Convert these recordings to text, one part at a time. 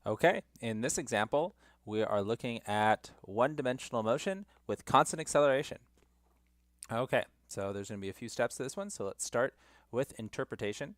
Okay, in this example, we are looking at one-dimensional motion with constant acceleration. Okay, so there's going to be a few steps to this one, so let's start with interpretation.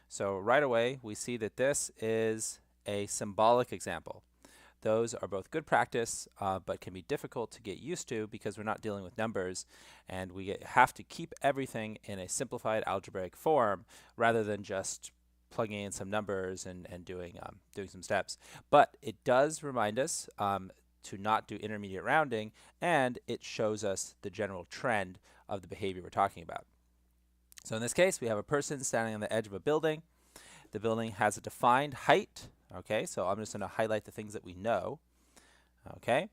So right away, we see that this is a symbolic example. Those are both good practice, but can be difficult to get used to because we're not dealing with numbers, and we have to keep everything in a simplified algebraic form rather than just plugging in some numbers and doing some steps. But it does remind us to not do intermediate rounding, and it shows us the general trend of the behavior we're talking about. So in this case, we have a person standing on the edge of a building. The building has a defined height. Okay, so I'm just going to highlight the things that we know. Okay,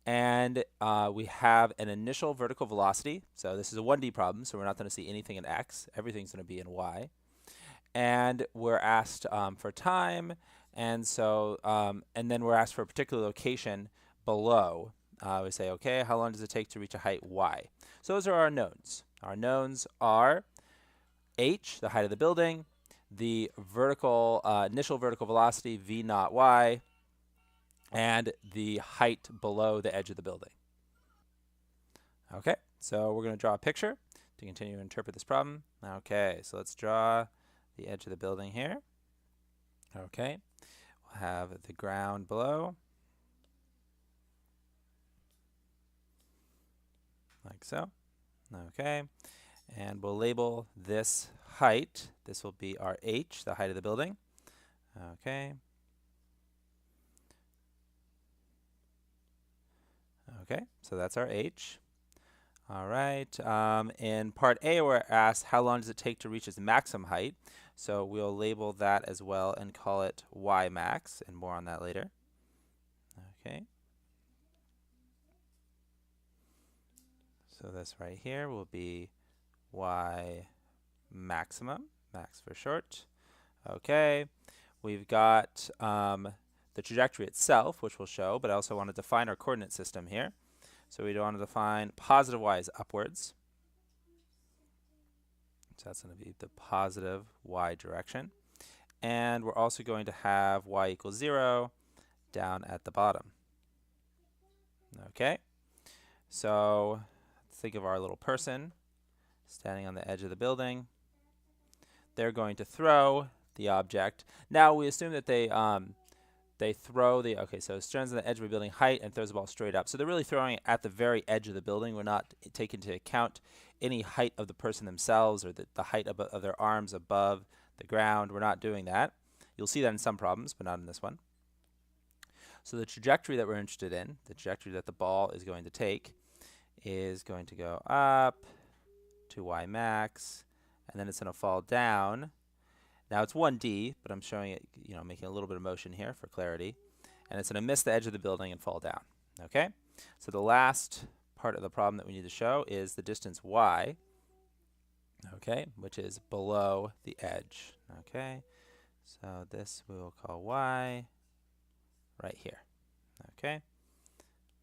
and we have an initial vertical velocity. So this is a 1D problem, so we're not going to see anything in x. Everything's going to be in y. And we're asked for time, and so and then we're asked for a particular location below. We say, okay, how long does it take to reach a height y? So those are our knowns. Our knowns are h, the height of the building, the vertical initial vertical velocity v naught y, and the height below the edge of the building. Okay, so we're going to draw a picture to continue to interpret this problem. Okay, so let's draw the edge of the building here. Okay, we'll have the ground below, like so. Okay, and we'll label this height. This will be our h, the height of the building. Okay. Okay, so that's our h. All right. In part A, we're asked how long does it take to reach its maximum height. So we'll label that as well and call it Ymax, and more on that later. Okay. So this right here will be Y maximum, max for short. Okay. We've got the trajectory itself, which we'll show, but I also want to define our coordinate system here. So we want to define positive y is upwards. So that's going to be the positive y direction. And we're also going to have y equals 0 down at the bottom. Okay, so think of our little person standing on the edge of the building. They're going to throw the object. Now we assume that they throw the, okay, so it stands on the edge of a building height and throws the ball straight up. So they're really throwing it at the very edge of the building. We're not taking into account any height of the person themselves or the height of their arms above the ground. We're not doing that. You'll see that in some problems, but not in this one. So the trajectory that we're interested in, the trajectory that the ball is going to take, is going to go up to y max, and then it's going to fall down. Now it's 1D, but I'm showing it, making a little bit of motion here for clarity. And it's going to miss the edge of the building and fall down. Okay? So the last part of the problem that we need to show is the distance y, okay, which is below the edge. Okay? So this we will call y right here. Okay?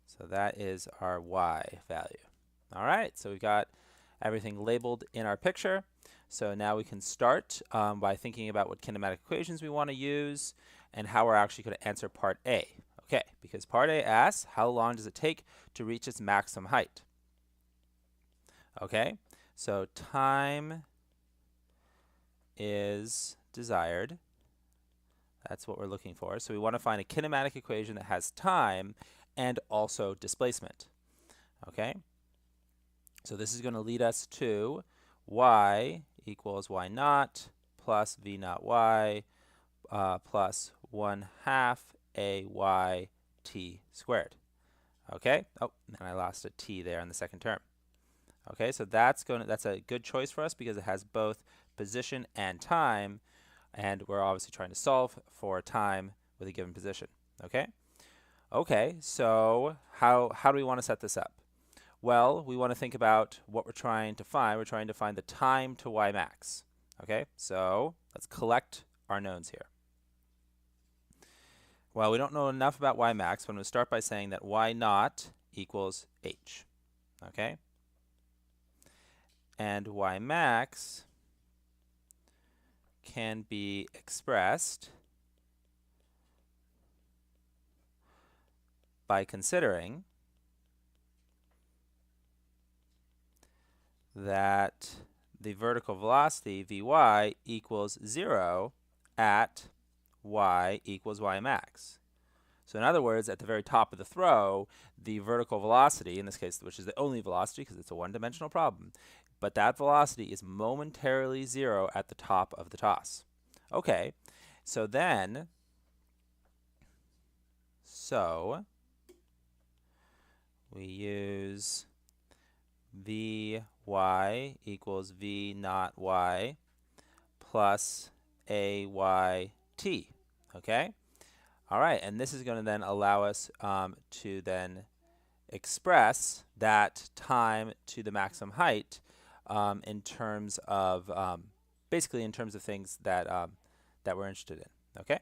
So that is our y value. All right, so we've got everything labeled in our picture. So now we can start by thinking about what kinematic equations we want to use and how we're actually going to answer part A. Okay, because part A asks, how long does it take to reach its maximum height? Okay, so time is desired. That's what we're looking for. So we want to find a kinematic equation that has time and also displacement. Okay, so this is going to lead us to y equals y naught plus v naught y plus 1/2 a y t squared. Okay, oh, and I lost a t there in the second term. Okay, so that's a good choice for us because it has both position and time, and we're obviously trying to solve for time with a given position. Okay, okay, so how do we want to set this up? Well, we want to think about what we're trying to find. We're trying to find the time to y max. Okay, so let's collect our knowns here. Well, we don't know enough about y max, but I'm going to start by saying that y naught equals h. Okay, and y max can be expressed by considering that the vertical velocity, Vy, equals 0 at y equals Ymax. So in other words, at the very top of the throw, the vertical velocity, in this case, which is the only velocity because it's a one-dimensional problem, but that velocity is momentarily 0 at the top of the toss. Okay, so then, we use Vy equals V naught y plus AYT, okay? All right, and this is going to then allow us to then express that time to the maximum height in terms of, basically in terms of things that, that we're interested in, okay?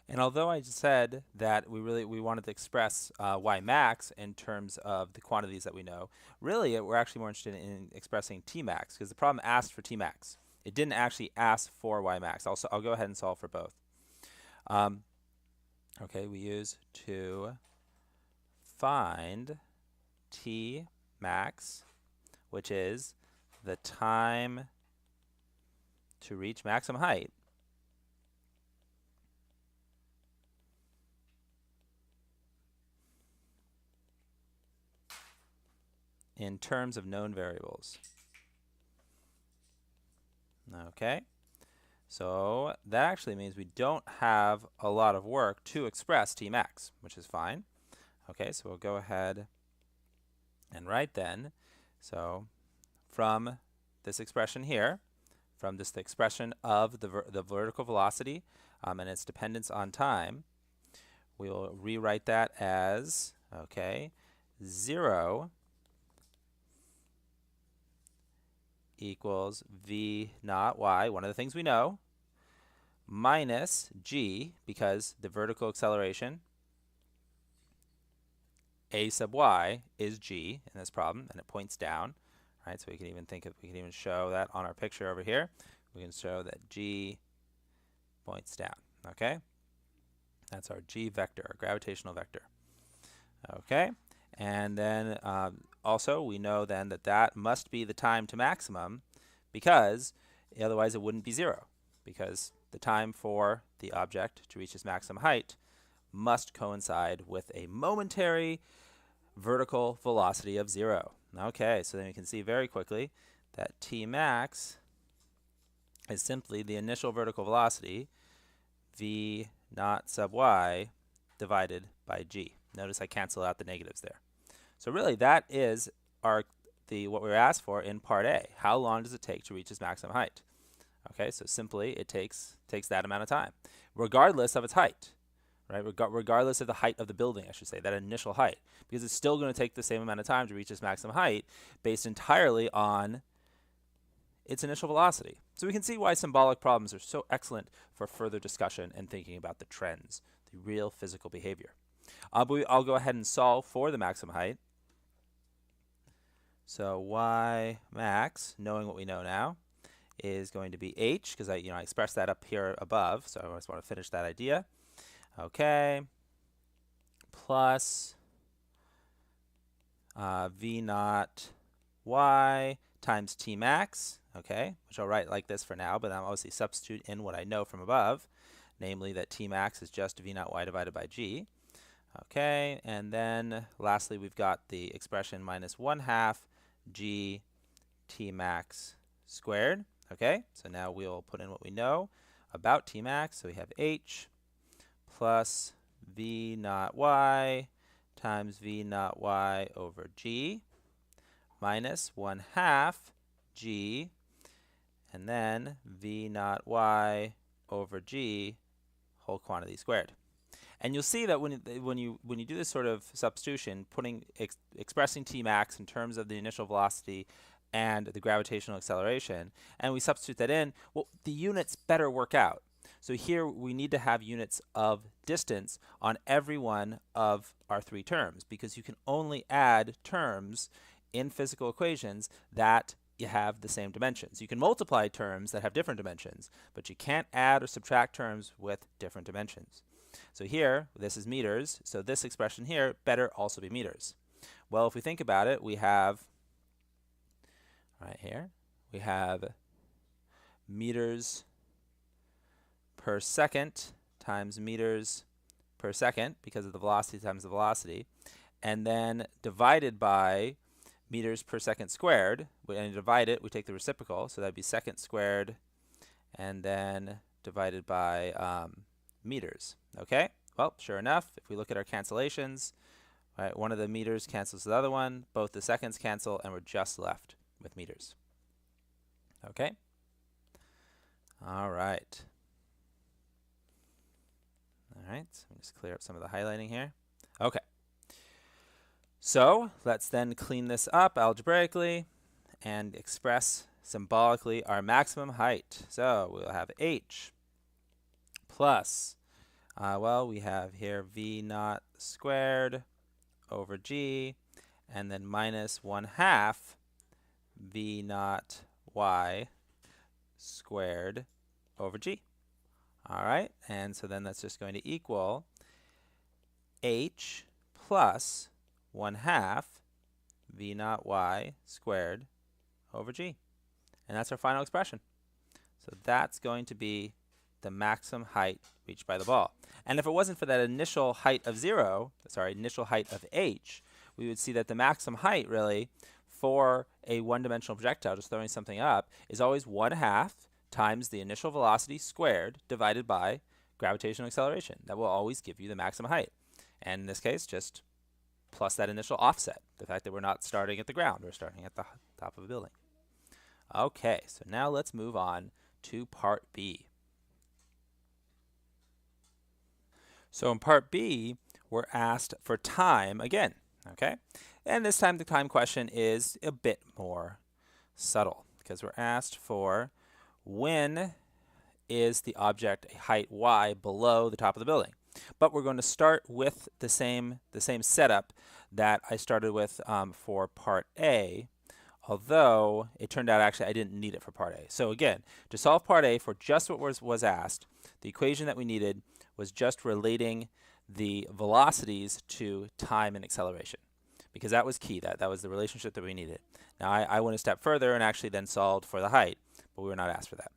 And although I just said that we wanted to express Ymax in terms of the quantities that we know, really we're actually more interested in expressing Tmax because the problem asked for Tmax. It didn't actually ask for Ymax. I'll go ahead and solve for both. Okay, we use to find Tmax, which is the time to reach maximum height in terms of known variables. Okay, so that actually means we don't have a lot of work to express Tmax, which is fine. Okay, so we'll go ahead and write then. So from this expression here, from this expression of the vertical velocity and its dependence on time, we will rewrite that as, okay, 0 equals V naught y, one of the things we know, minus g, because the vertical acceleration, a sub y, is g in this problem, and it points down. Right, so we can even show that on our picture over here. We can show that g points down. Okay, that's our g vector, our gravitational vector. Okay, and then also we know then that that must be the time to maximum, because otherwise it wouldn't be 0, because the time for the object to reach its maximum height must coincide with a momentary vertical velocity of 0. Okay, so then you can see very quickly that Tmax is simply the initial vertical velocity, V naught sub y, divided by g. Notice I cancel out the negatives there. So really that is what we were asked for in part A. How long does it take to reach its maximum height? Okay, so simply it takes that amount of time, regardless of its height. Right, regardless of the height of the building, I should say, that initial height, because it's still going to take the same amount of time to reach its maximum height based entirely on its initial velocity. So we can see why symbolic problems are so excellent for further discussion and thinking about the trends, the real physical behavior. But I'll go ahead and solve for the maximum height. So y max, knowing what we know now, is going to be h, because I expressed that up here above, so I just want to finish that idea. Okay, plus V naught y times Tmax, okay, which I'll write like this for now, but I'm obviously substitute in what I know from above, namely that Tmax is just V naught y divided by g. Okay, and then lastly we've got the expression minus 1/2 g Tmax squared. Okay, so now we'll put in what we know about Tmax. So we have h plus V naught y times V naught y over g minus 1/2 g, and then V naught y over g whole quantity squared. And you'll see that when you do this sort of substitution, expressing Tmax in terms of the initial velocity and the gravitational acceleration, and we substitute that in, well, the units better work out. So here we need to have units of distance on every one of our 3 terms, because you can only add terms in physical equations that you have the same dimensions. You can multiply terms that have different dimensions, but you can't add or subtract terms with different dimensions. So here, this is meters, so this expression here better also be meters. Well, if we think about it, we have, right here, we have meters per second times meters per second, because of the velocity times the velocity, and then divided by meters per second squared. And to divide it, we take the reciprocal, so that'd be second squared, and then divided by meters. Okay? Well, sure enough, if we look at our cancellations, right, one of the meters cancels the other one, both the seconds cancel, and we're just left with meters. Okay? All right. All right, so let me just clear up some of the highlighting here. Okay. So let's then clean this up algebraically and express symbolically our maximum height. So we'll have h plus, well, we have here v naught squared over g, and then minus 1/2 v naught y squared over g. All right, and so then that's just going to equal h plus 1/2 v naught y squared over g. And that's our final expression. So that's going to be the maximum height reached by the ball. And if it wasn't for that initial height of initial height of h, we would see that the maximum height really for a one-dimensional projectile, just throwing something up, is always 1/2 times the initial velocity squared divided by gravitational acceleration. That will always give you the maximum height. And in this case, just plus that initial offset, the fact that we're not starting at the ground, we're starting at the top of a building. Okay, so now let's move on to part B. So in part B, we're asked for time again, okay? And this time the time question is a bit more subtle, because we're asked for when is the object a height y below the top of the building. But we're going to start with the same setup that I started with for part A, although it turned out actually I didn't need it for part A. So again, to solve part A for just what was asked, the equation that we needed was just relating the velocities to time and acceleration, because that was key. That was the relationship that we needed. Now I went a step further and actually then solved for the height, but we were not asked for that.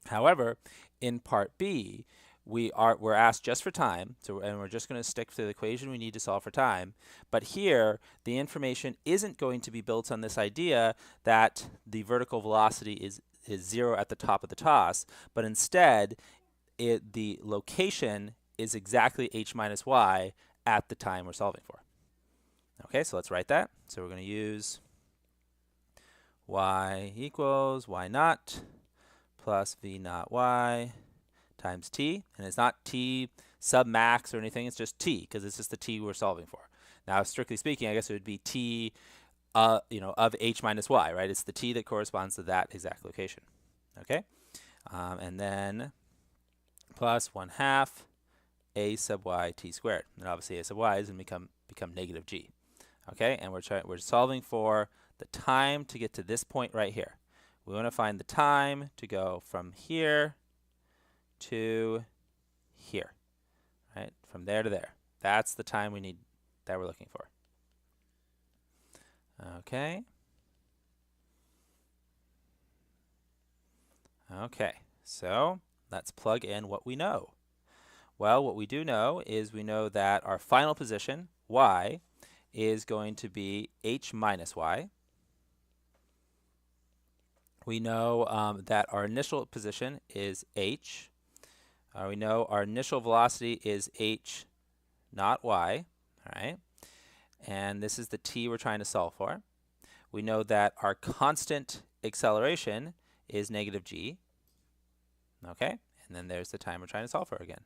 However, in part B, we're asked just for time, and we're just going to stick to the equation we need to solve for time. But here, the information isn't going to be built on this idea that the vertical velocity is 0 at the top of the toss, but instead, the location is exactly h minus y at the time we're solving for. Okay, so let's write that. So we're going to use y equals y naught plus v naught y times t, and it's not t sub max or anything, it's just t, because it's just the t we're solving for. Now, strictly speaking, I guess it would be t of h minus y, right? It's the t that corresponds to that exact location. Okay, and then plus 1/2 a sub y t squared, and obviously a sub y is going to become negative g. Okay, and we're solving for the time to get to this point right here. We want to find the time to go from here to here, right? From there to there. That's the time we need, that we're looking for. Okay. Okay, so let's plug in what we know. Well, what we do know is we know that our final position, y, is going to be h minus y. We know that our initial position is h. We know our initial velocity is h naught y, all right? And this is the t we're trying to solve for. We know that our constant acceleration is negative g, okay? And then there's the time we're trying to solve for again.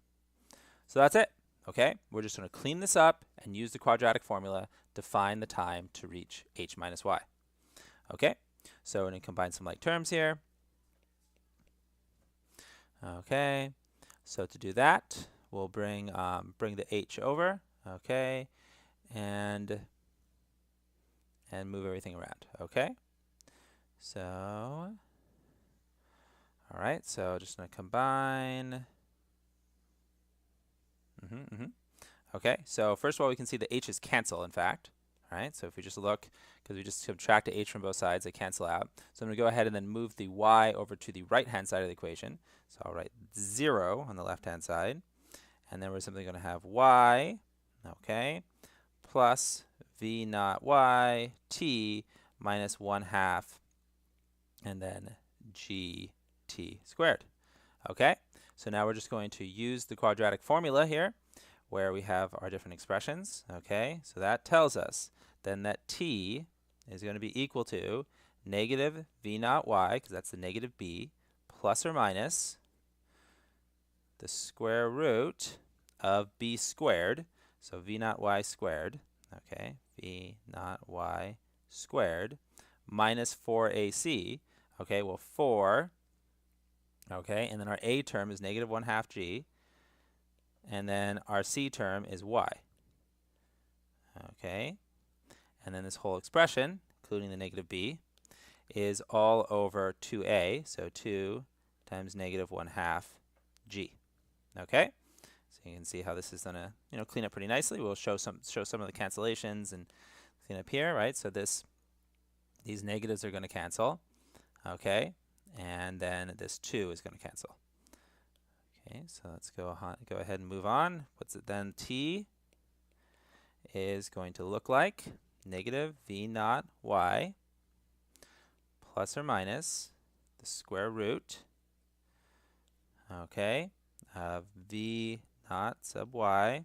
So that's it, okay? We're just going to clean this up and use the quadratic formula to find the time to reach h minus y, okay? So we're going to combine some like terms here. Okay, so to do that, we'll bring the h over, okay, and move everything around, okay? So, all right, so just going to combine. Okay, so first of all, we can see the h's cancel, in fact. All right, so if we just look, because we just subtract a h from both sides, they cancel out. So I'm going to go ahead and then move the y over to the right-hand side of the equation. So I'll write 0 on the left-hand side. And then we're simply going to have y, okay, plus v naught y t minus 1/2, and then gt squared. Okay, so now we're just going to use the quadratic formula here, where we have our different expressions. Okay, so that tells us then that t is going to be equal to negative v naught y, because that's the negative b, plus or minus the square root of b squared, so v naught y squared, okay, v naught y squared, minus 4ac, okay, well 4, okay, and then our a term is negative 1/2 g, and then our c term is y, okay, and then this whole expression, including the negative b, is all over 2a, so 2 times negative 1/2 g, okay. So you can see how this is going to, clean up pretty nicely. We'll show some of the cancellations and clean up here, right? So these negatives are going to cancel, okay, and then this 2 is going to cancel. Okay, so let's go ahead and move on. What's it then? T is going to look like negative v naught y plus or minus the square root, okay, of v naught sub y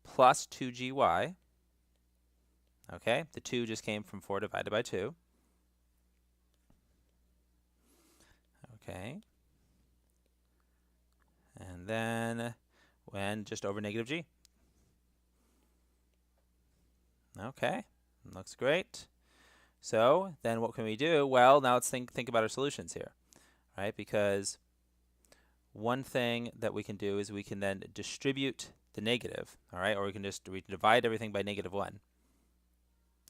plus 2gy. Okay, the 2 just came from 4 divided by 2. Okay, and then when just over negative g. Okay, looks great. So then what can we do? Well, now let's think about our solutions here, right? Because one thing that we can do is we can then distribute the negative, all right? Or we can divide everything by negative 1.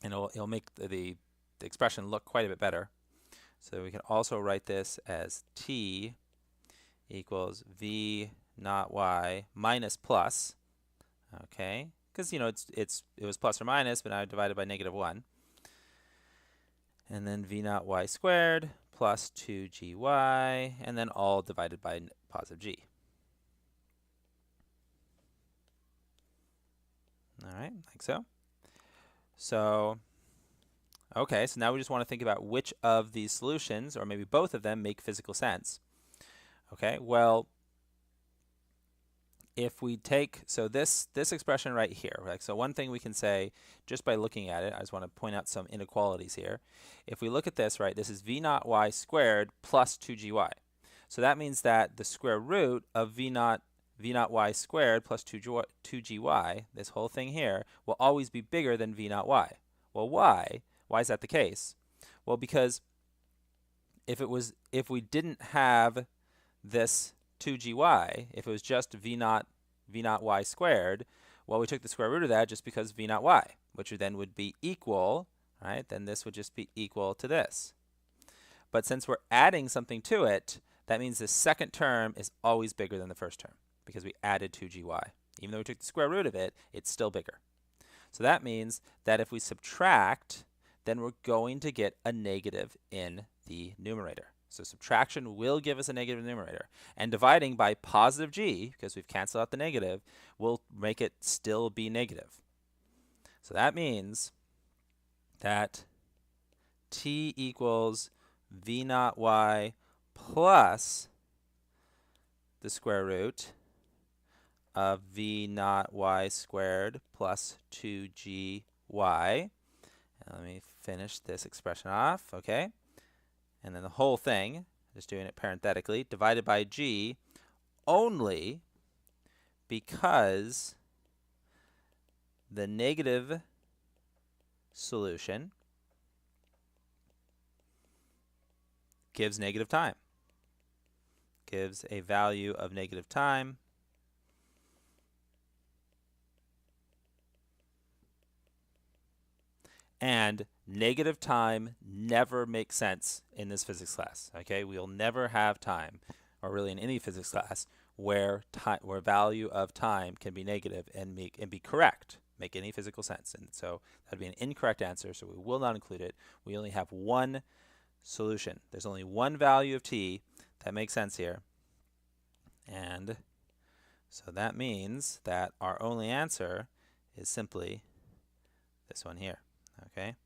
And it'll make the expression look quite a bit better. So we can also write this as t equals v naught y minus plus, okay? Because it was plus or minus, but now divided by negative 1. And then v naught y squared plus 2gy, and then all divided by positive g. All right, like so. So, okay, so now we just want to think about which of these solutions, or maybe both of them, make physical sense. Okay, well, if we take, so this expression right here, right? So one thing we can say just by looking at it, I just want to point out some inequalities here. If we look at this, right, this is v naught y squared plus 2gy. So that means that the square root of v naught y squared plus 2gy, this whole thing here, will always be bigger than v naught y. Well, why? Why is that the case? Well, because if we didn't have this 2gy, if it was just v naught y squared, well, we took the square root of that just because v naught y, which then would be equal, right? Then this would just be equal to this. But since we're adding something to it, that means the second term is always bigger than the first term because we added 2gy. Even though we took the square root of it, it's still bigger. So that means that if we subtract, then we're going to get a negative in the numerator. So subtraction will give us a negative numerator. And dividing by positive g, because we've canceled out the negative, will make it still be negative. So that means that t equals v naught y plus the square root of v naught y squared plus 2gy. And let me finish this expression off, okay? And then the whole thing, just doing it parenthetically, divided by g only because the negative solution gives negative time, gives a value of negative time, And negative time never makes sense in this physics class. Okay, we'll never have time, or really in any physics class, where value of time can be negative and be correct, make any physical sense. And so that'd be an incorrect answer. So we will not include it. We only have one solution. There's only one value of t that makes sense here, and so that means that our only answer is simply this one here. Okay,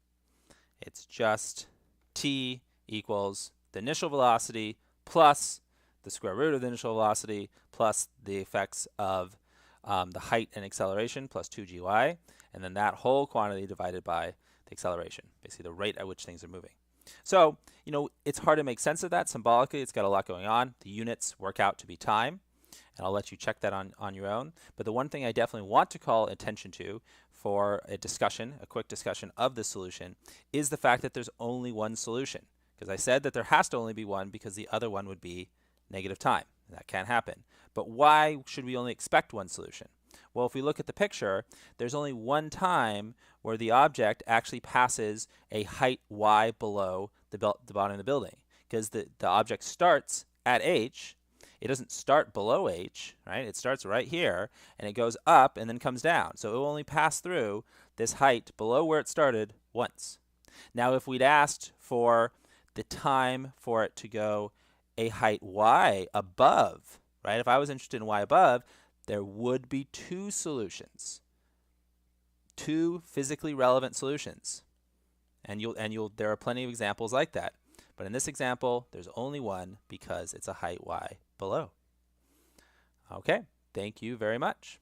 it's just t equals the initial velocity plus the square root of the initial velocity plus the effects of the height and acceleration plus 2gy, and then that whole quantity divided by the acceleration, basically the rate at which things are moving. So, you know, it's hard to make sense of that symbolically. It's got a lot going on. The units work out to be time, and I'll let you check that on your own. But the one thing I definitely want to call attention to for a discussion, a quick discussion of the solution, is the fact that there's only one solution. Because I said that there has to only be one because the other one would be negative time. That can't happen. But why should we only expect one solution? Well, if we look at the picture, there's only one time where the object actually passes a height y below the bottom of the building. Because the object starts at h. It doesn't start below h, right? It starts right here, and it goes up and then comes down. So it will only pass through this height below where it started once. Now, if we'd asked for the time for it to go a height y above, right? If I was interested in y above, there would be two solutions, two physically relevant solutions, and there are plenty of examples like that. But in this example, there's only one because it's a height y below. Okay, thank you very much.